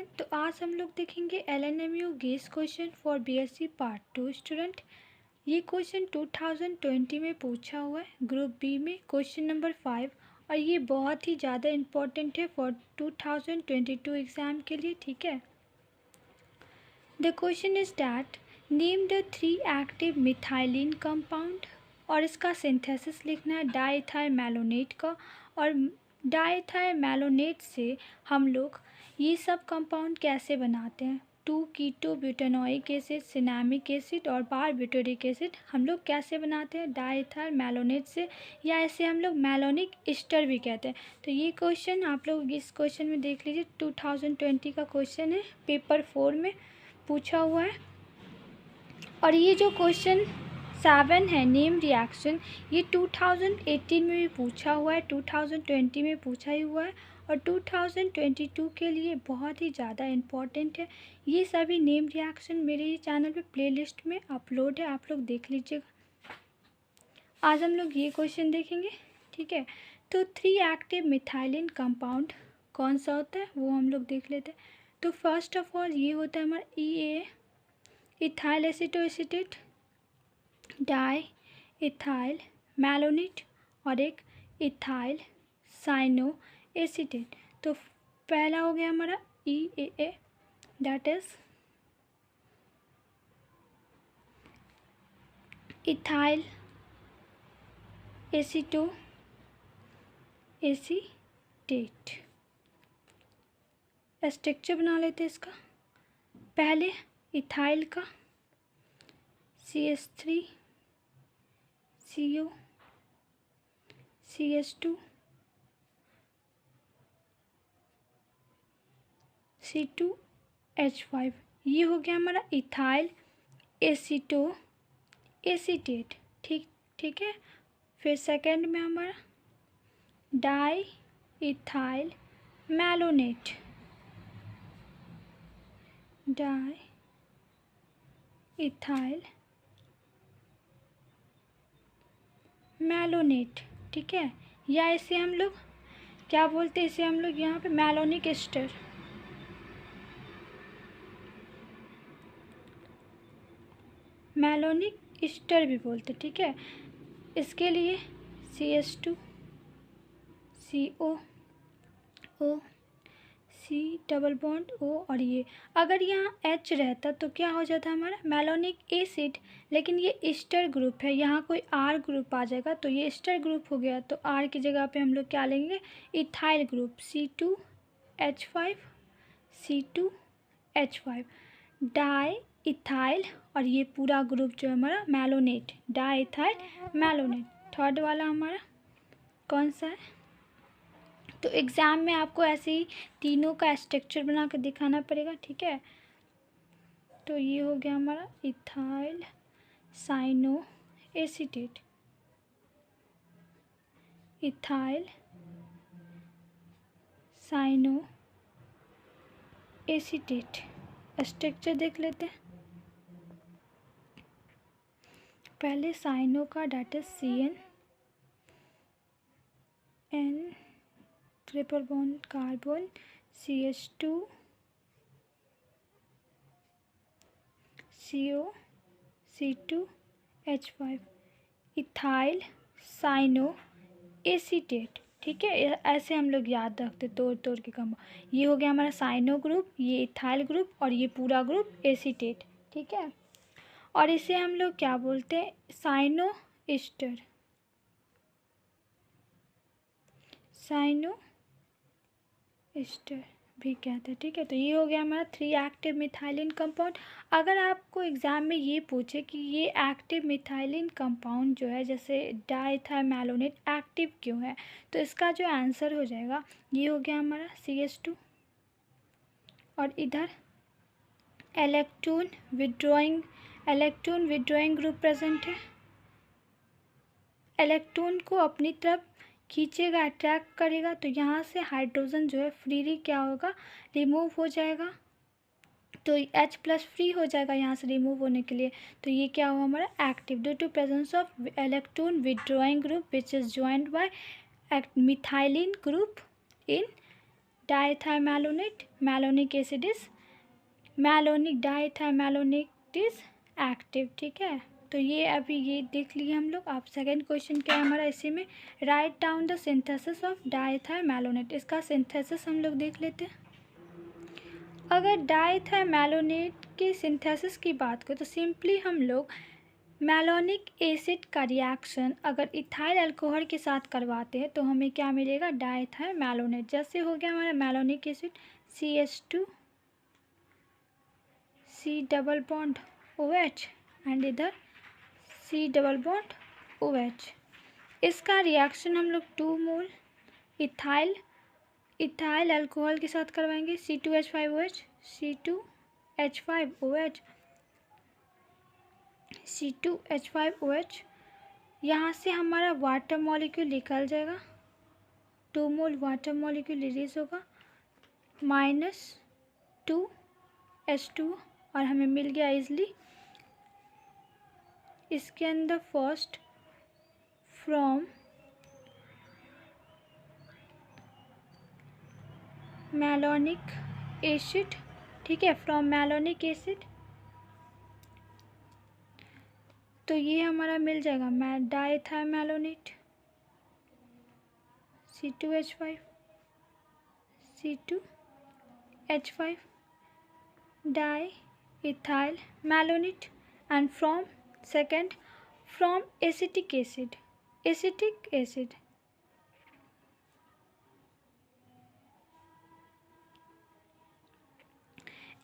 11। तो आज हम लोग देखेंगे LNMU guess question for BSc part 2 student. ये क्वेश्चन 2020 में पूछा हुआ है ग्रुप बी में, क्वेश्चन नंबर 5, और ये बहुत ही ज़्यादा इम्पोर्टेंट है फॉर 2022 एग्ज़ाम के लिए। ठीक है, the question is that name the 3 active methylene compound, और इसका सिंथेसिस लिखना है डाइथाइल मैलोनेट का। और डाइथाइल मैलोनेट से हम लोग ये सब कंपाउंड कैसे बनाते हैं, 2 कीटो ब्यूटेनोइक एसिड, सिनेमिक एसिड और बारबिटूरिक एसिड हम लोग कैसे बनाते हैं डाइथाइल मैलोनेट से, या ऐसे हम लोग मैलोनिक ईस्टर भी कहते हैं। तो ये क्वेश्चन आप लोग इस क्वेश्चन में देख लीजिए, 2020 का क्वेश्चन है, पेपर 4 में पूछा हुआ है। और ये जो क्वेश्चन 7 है नेम रिएक्शन, ये 2018 में भी पूछा हुआ है, 2020 में पूछा ही हुआ है, और 2022 के लिए बहुत ही ज़्यादा इम्पॉर्टेंट है। ये सभी नेम रिएक्शन मेरे ही चैनल पे प्लेलिस्ट में अपलोड है, आप लोग देख लीजिएगा। आज हम लोग ये क्वेश्चन देखेंगे। ठीक है, तो 3 एक्टिव मिथाइलिन कंपाउंड कौन सा होता है वो हम लोग देख लेते हैं। तो फर्स्ट ऑफ ऑल ये होता है हमारा EA, ethyl acetoacetate, di ethyl malonate, और एक इथाइल साइनो एसिटेट। तो पहला हो गया हमारा EAA, that is ethyl एसिटो acetate. Structure बना लेते हैं इसका। पहले इथाइल का CH3 CO CH2 C2H5, ये हो गया हमारा इथाइल एसिटो एसिटेट। ठीक है। फिर सेकंड में हमारा die ethyl malonate, die ethyl malonate. ठीक है, या इसे हम लोग क्या बोलते हैं, इसे हम लोग यहाँ पे मैलोनिक एस्टर, मैलोनिक ईस्टर भी बोलते। ठीक है, इसके लिए CH2 CO O C double bond O, और ये अगर यहाँ H रहता तो क्या हो जाता हमारा मैलोनिक एसिड, लेकिन ये ईस्टर ग्रुप है, यहाँ कोई R ग्रुप आ जाएगा तो ये ईस्टर ग्रुप हो गया। तो R की जगह पे हम लोग क्या लेंगे, ethyl group C2H5 C2H5, di ethyl, और ये पूरा ग्रुप जो है हमारा malonate, die ethyl malonate. Third वाला हमारा कौन सा है, तो एग्ज़ाम में आपको ऐसे ही तीनों का स्ट्रक्चर बना कर दिखाना पड़ेगा। ठीक है, तो ये हो गया हमारा ethyl cyano acetate, ethyl cyano acetate. Structure देख लेते हैं। पहले साइनो का that is CN N triple bond carbon CH2 CO C2H5, ethyl cyano acetate. ठीक है, ऐसे हम लोग याद रखते तोड़ तोड़ के कम। ये हो गया हमारा साइनो ग्रुप, ये इथाइल ग्रुप, और ये पूरा ग्रुप एसिटेट। ठीक है, और इसे हम लोग क्या बोलते हैं, साइनो ईस्टर, साइनो ईस्टर भी कहते हैं। ठीक है, तो ये हो गया हमारा 3 एक्टिव मिथाइलिन कंपाउंड। अगर आपको एग्ज़ाम में ये पूछे कि ये एक्टिव मिथाइलिन कंपाउंड जो है जैसे डाइथाइल मैलोनेट एक्टिव क्यों है, तो इसका जो आंसर हो जाएगा ये हो गया हमारा CH2, और इधर इलेक्ट्रॉन विड्रॉइंग ग्रुप प्रेजेंट है। इलेक्ट्रॉन को अपनी तरफ खींचेगा, अट्रैक्ट करेगा, तो यहाँ से हाइड्रोजन जो है फ्रीली क्या होगा, रिमूव हो जाएगा। तो H+ फ्री हो जाएगा यहाँ से रिमूव होने के लिए। तो ये क्या हुआ हमारा active, due to presence of electron withdrawing group which is joined by methylene group in diethyl malonate, malonic acid is malonic diethyl malonate is active. ठीक है, तो ये अभी ये देख लिए हम लोग। अब सेकेंड क्वेश्चन क्या है हमारा इसी में, write down the synthesis of diethyl malonate. इसका सिंथेसिस हम लोग देख लेते हैं। अगर डाइथाइलमैलोनेट के सिंथेसिस की बात करें तो सिंपली हम लोग मैलोनिक एसिड का रिएक्शन अगर इथाइल अल्कोहल के साथ करवाते हैं तो हमें क्या मिलेगा, डाइथाइलमैलोनेट। जैसे हो गया हमारा malonic acid CH2 C double bond OH and इधर C डबल बॉन्ड OH। इसका रिएक्शन हम लोग 2 मोल इथाइल अल्कोहल के साथ करवाएंगे C2H5OH C2H5OH C2H5OH। यहाँ से हमारा वाटर मॉलिक्यूल निकल जाएगा, 2 मोल वाटर मॉलिक्यूल रिलीज होगा, -2H2 और हमें मिल गया इजली। इसके अंदर फर्स्ट फ्रॉम मैलोनिक एसिड। ठीक है, फ्रॉम मैलोनिक एसिड, तो ये हमारा मिल जाएगा diethyl malonate C2H5 C2H5 diethyl malonate and from second from acetic acid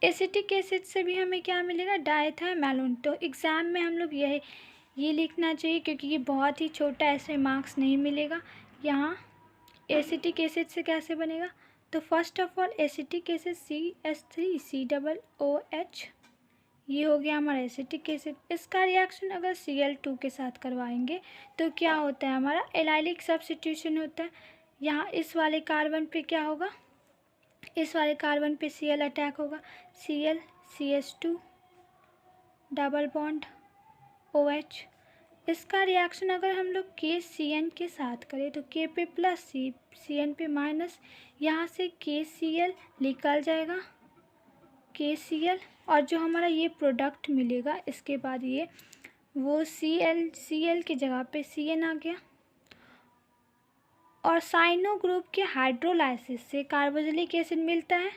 acetic acid से भी हमें क्या मिलेगा, डाइथाइलमैलोनेट। तो एग्ज़ाम में हम लोग ये लिखना चाहिए क्योंकि ये बहुत ही छोटा, ऐसे मार्क्स नहीं मिलेगा। यहाँ एसिटिक एसिड से कैसे बनेगा, तो first of all acetic acid CH3COOH, ये हो गया हमारा एसिटिक एसिड। इसका रिएक्शन अगर Cl2 के साथ करवाएंगे तो क्या होता है, हमारा एलाइलिक सब्स्टिट्यूशन होता है। यहाँ इस वाले कार्बन पे क्या होगा, इस वाले कार्बन पे Cl अटैक होगा, Cl CH2 double bond OH। इसका रिएक्शन अगर हम लोग KCN के साथ करें तो K पे प्लस CN पे माइनस, यहाँ से KCl निकल जाएगा KCl, और जो हमारा ये प्रोडक्ट मिलेगा इसके बाद ये वो Cl की जगह पे CN आ गया। और साइनो ग्रुप के हाइड्रोलाइसिस से कार्बोक्सिलिक एसिड मिलता है।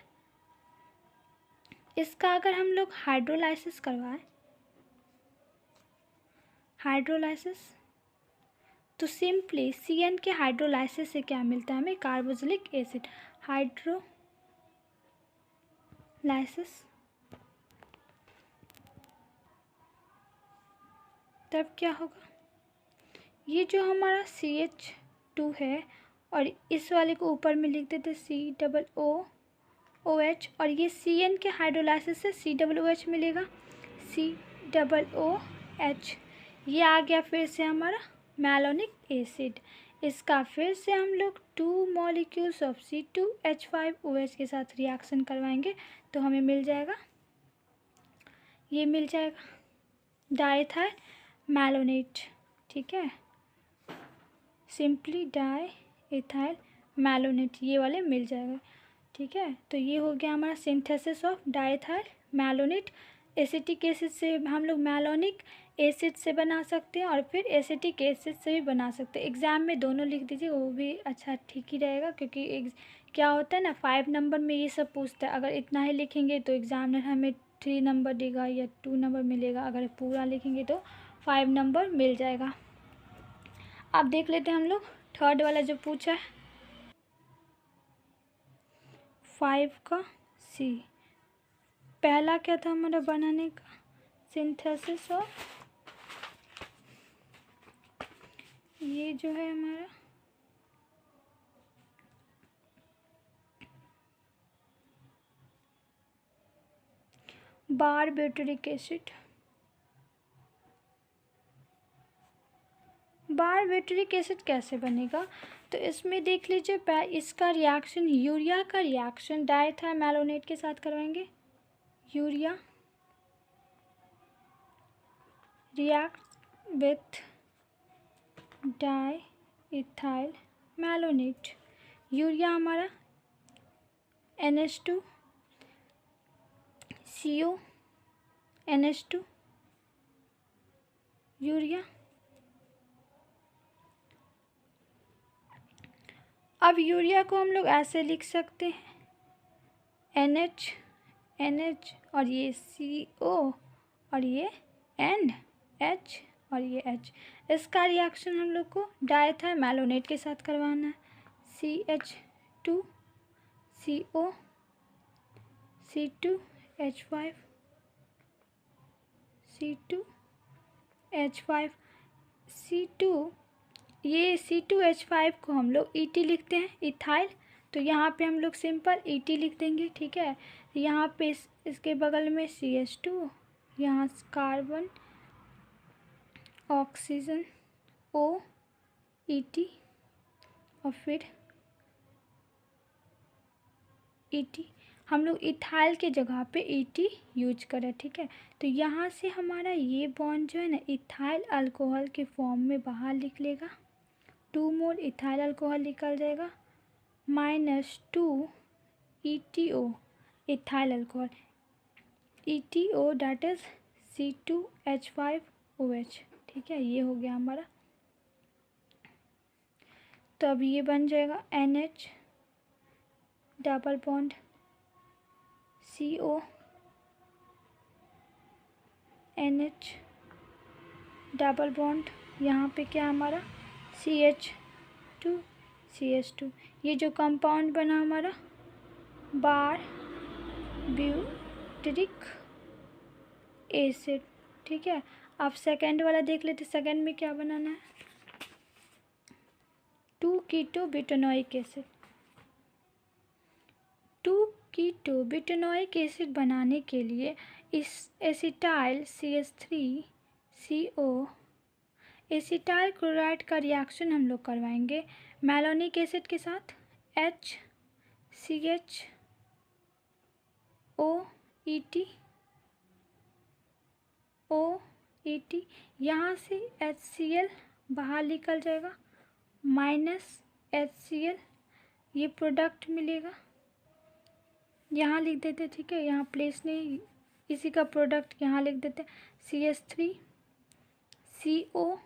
इसका अगर हम लोग हाइड्रोलाइसिस करवाएं, तो सिंपली CN के हाइड्रोलाइसिस से क्या मिलता है हमें, कार्बोक्सिलिक एसिड। हाइड्रोलाइसिस तब क्या होगा, ये जो हमारा CH2 है और इस वाले को ऊपर में लिख देते COOH, और ये CN के हाइड्रोलाइसिस से COOH मिलेगा, COOH। ये आ गया फिर से हमारा मैलोनिक एसिड। इसका फिर से हम लोग 2 मॉलिक्यूल्स ऑफ C2H5OH के साथ रिएक्शन करवाएंगे तो हमें मिल जाएगा, ये मिल जाएगा डाइथाइलमैलोनेट। ठीक है, सिंपली डाइथाइलमैलोनेट ये वाले मिल जाएगा। ठीक है, तो ये हो गया हमारा सिंथेसिस ऑफ डाइथाइलमैलोनेट। एसिटिक एसिड से हम लोग मैलोनिक एसिड से बना सकते हैं और फिर एसिटिक एसिड से भी बना सकते हैं। एग्ज़ाम में दोनों लिख दीजिए, वो भी अच्छा ठीक ही रहेगा, क्योंकि क्या होता है ना 5 नंबर में ये सब पूछता है। अगर इतना ही लिखेंगे तो एग्ज़ामिनर हमें 3 नंबर देगा या 2 नंबर मिलेगा, अगर पूरा लिखेंगे तो 5 नंबर मिल जाएगा। अब देख लेते हैं हम लोग थर्ड वाला जो पूछा है 5 का C। पहला क्या था हमारा बनाने का, सिंथेसिस ऑफ, ये जो है हमारा बारबेटरिक एसिड। बारबेटरिक एसिड कैसे बनेगा, तो इसमें देख लीजिए इसका रिएक्शन, यूरिया का रिएक्शन डाइथाइलमैलोनेट के साथ करवाएंगे। Urea react with diethyl malonate. Urea हमारा NH2 CO NH2 यूरिया। अब यूरिया को हम लोग ऐसे लिख सकते हैं NH और ये CO और ये NH और ये H। इसका रिएक्शन हम लोग को डाइथाइलमैलोनेट के साथ करवाना है। CH2 CO C2H5 C2H5 C2 ये C2H5 को हम लोग ET लिखते हैं, इथाइल। तो यहाँ पे हम लोग सिंपल ET लिख देंगे, ठीक है। यहाँ पे इसके बगल में CH2, यहाँ कार्बन ऑक्सीजन O ET और फिर ET। हम लोग इथाइल के जगह पे ET यूज करें, ठीक है। तो यहाँ से हमारा ये बॉन्ड जो है ना इथाइल अल्कोहल के फॉर्म में बाहर निकलेगा। 2 मोल इथाइल अल्कोहल निकल जाएगा, -2 ETO ethyl alcohol, ETO that is C2H5OH, ठीक है। ये हो गया हमारा। तो अब ये बन जाएगा NH double bond CO NH double bond, यहाँ पे क्या हमारा CH2 ये जो कंपाउंड बना हमारा बार ब्यूटिरिक एसिड, ठीक है। अब सेकंड वाला देख लेते, सेकंड में क्या बनाना है। 2 कीटो ब्यूटेनोइक एसिड। 2 कीटो ब्यूटेनोइक एसिड बनाने के लिए इस एसिटाइल CH3CO एसिटाइल क्लोराइड का रिएक्शन हम लोग करवाएंगे मैलोनिक एसिड के साथ HCHOET। यहाँ से HCl बाहर निकल जाएगा, -HCl ये प्रोडक्ट मिलेगा, यहाँ लिख देते, ठीक है। यहाँ प्लेस नहीं, इसी का प्रोडक्ट यहाँ लिख देते। CH3CO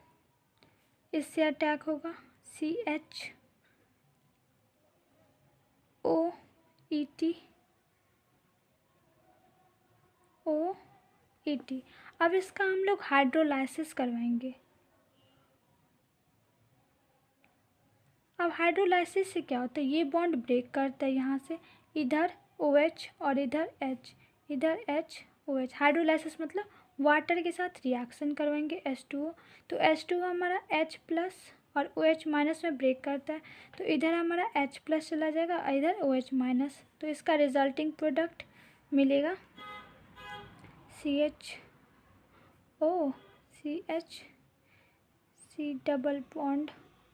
इससे अटैक होगा, CHOET। अब इसका हम लोग हाइड्रोलाइसिस करवाएंगे। अब हाइड्रोलाइसिस से क्या होता है, ये बॉन्ड ब्रेक करता है यहाँ से, इधर OH और इधर H, इधर HOH। हाइड्रोलाइसिस मतलब वाटर के साथ रिएक्शन करवाएंगे H2O। तो H2O हमारा H+ और OH- में ब्रेक करता है, तो इधर हमारा H+ चला जाएगा, इधर OH-। तो इसका रिजल्टिंग प्रोडक्ट मिलेगा CHO CH C double bond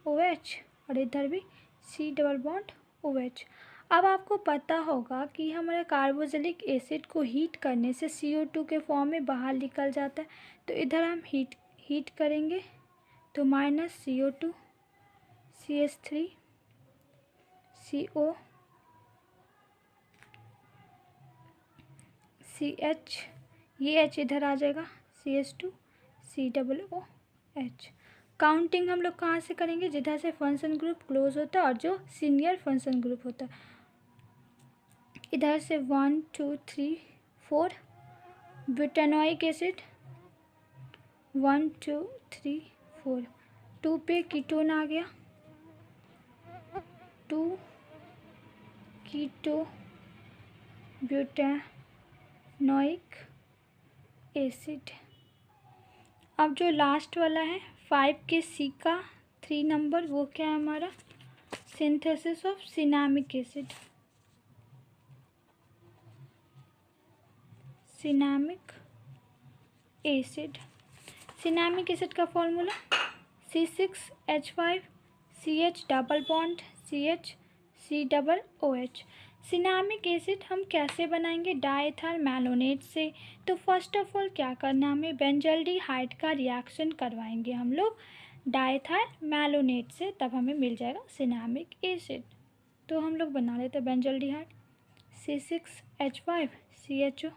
OH और इधर भी C डबल बॉन्ड OH। अब आपको पता होगा कि हमारे कार्बोक्सिलिक एसिड को हीट करने से CO2 के फॉर्म में बाहर निकल जाता है। तो इधर हम हीट करेंगे तो -CO2 CH3 CO CH, ये H इधर आ जाएगा, CH2 COOH। काउंटिंग हम लोग कहाँ से करेंगे, जिधर से फंक्शन ग्रुप क्लोज होता है और जो सीनियर फंक्शन ग्रुप होता है। इधर से 1 2 3 4 ब्यूटेनोइक एसिड 1 2 3 4, 2 पे कीटोन आ गया, 2 कीटो ब्यूटेनोइक एसिड। अब जो लास्ट वाला है 5 के C का 3 नंबर, वो क्या है हमारा synthesis of cinnamic acid. Cinnamic acid का formula C6H5 CH double bond CH C double OH। Cinnamic acid हम कैसे बनाएंगे, डाइथाइल मैलोनेट से। तो फर्स्ट ऑफ ऑल क्या करना, हमें बेंजल्डिहाइड का रिएक्शन करवाएंगे हम लोग डाइथाइल मैलोनेट से, तब हमें मिल जाएगा सिनामिक एसिड। तो हम लोग बना लेते हैं बेंजल्डिहाइड C6H5 CHO।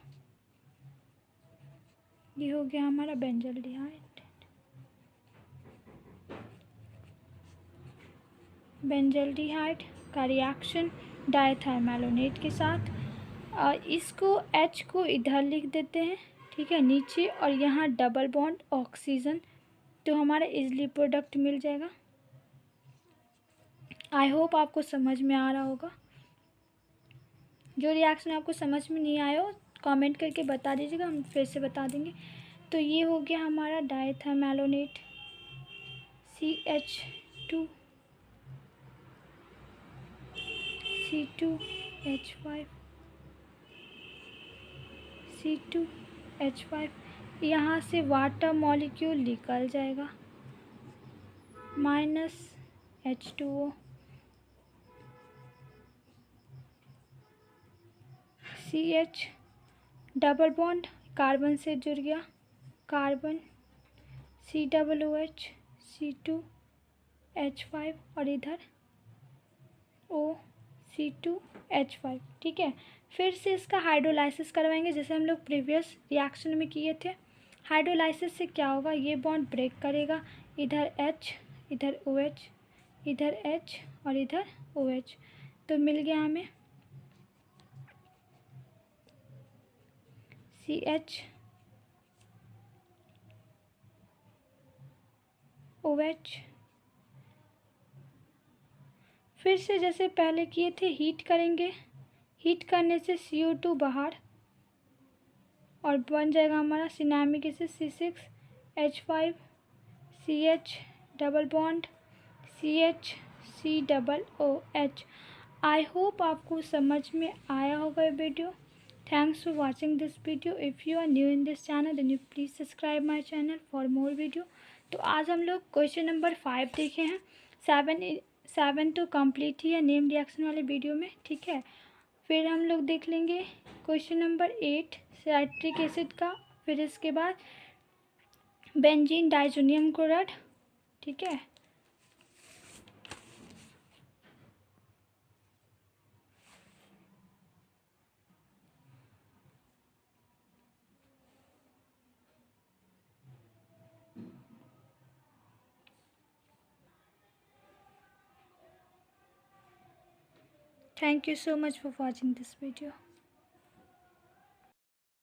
ये हो गया हमारा बेंजल्डिहाइड। बेंजल्डिहाइड का रिएक्शन डाइथाइलमैलोनेट के साथ, इसको H को इधर लिख देते हैं, ठीक है, नीचे, और यहाँ डबल बॉन्ड ऑक्सीजन, तो हमारा इजली प्रोडक्ट मिल जाएगा। आई होप आपको समझ में आ रहा होगा। जो रिएक्शन आपको समझ में नहीं आया हो कमेंट करके बता दीजिएगा, हम फिर से बता देंगे। तो ये हो गया हमारा डाइथाइलमैलोनेट CH2 C2H5 C2H5, यहाँ से वाटर मॉलिक्यूल निकल जाएगा, -H2O CH, double bond carbon से जुड़ गया, कार्बन COOH C2H5 और इधर O C2H5, ठीक है। फिर से इसका हाइड्रोलाइसिस करवाएंगे जैसे हम लोग प्रीवियस रिएक्शन में किए थे। हाइड्रोलाइसिस से क्या होगा, ये बॉन्ड ब्रेक करेगा, इधर H, इधर OH, इधर H और इधर OH, तो मिल गया हमें CH OH। फिर से जैसे पहले किए थे हीट करेंगे, हीट करने से CO2 बाहर और बन जाएगा हमारा cinnamic acid C6H5 CH double bond CH COOH। I hope आपको समझ में आया होगा ये video. Thanks for watching this video. If you are new in this channel then you please subscribe my channel for more video. तो आज हम लोग क्वेश्चन नंबर 5 देखे हैं। 7 तो कंप्लीट ही है नेम रिएक्शन वाले वीडियो में, ठीक है। फिर हम लोग देख लेंगे क्वेश्चन नंबर 8 साइट्रिक एसिड का, फिर इसके बाद बेंजीन डाइजोनियम क्लोराइड, ठीक है। Thank you so much for watching this video.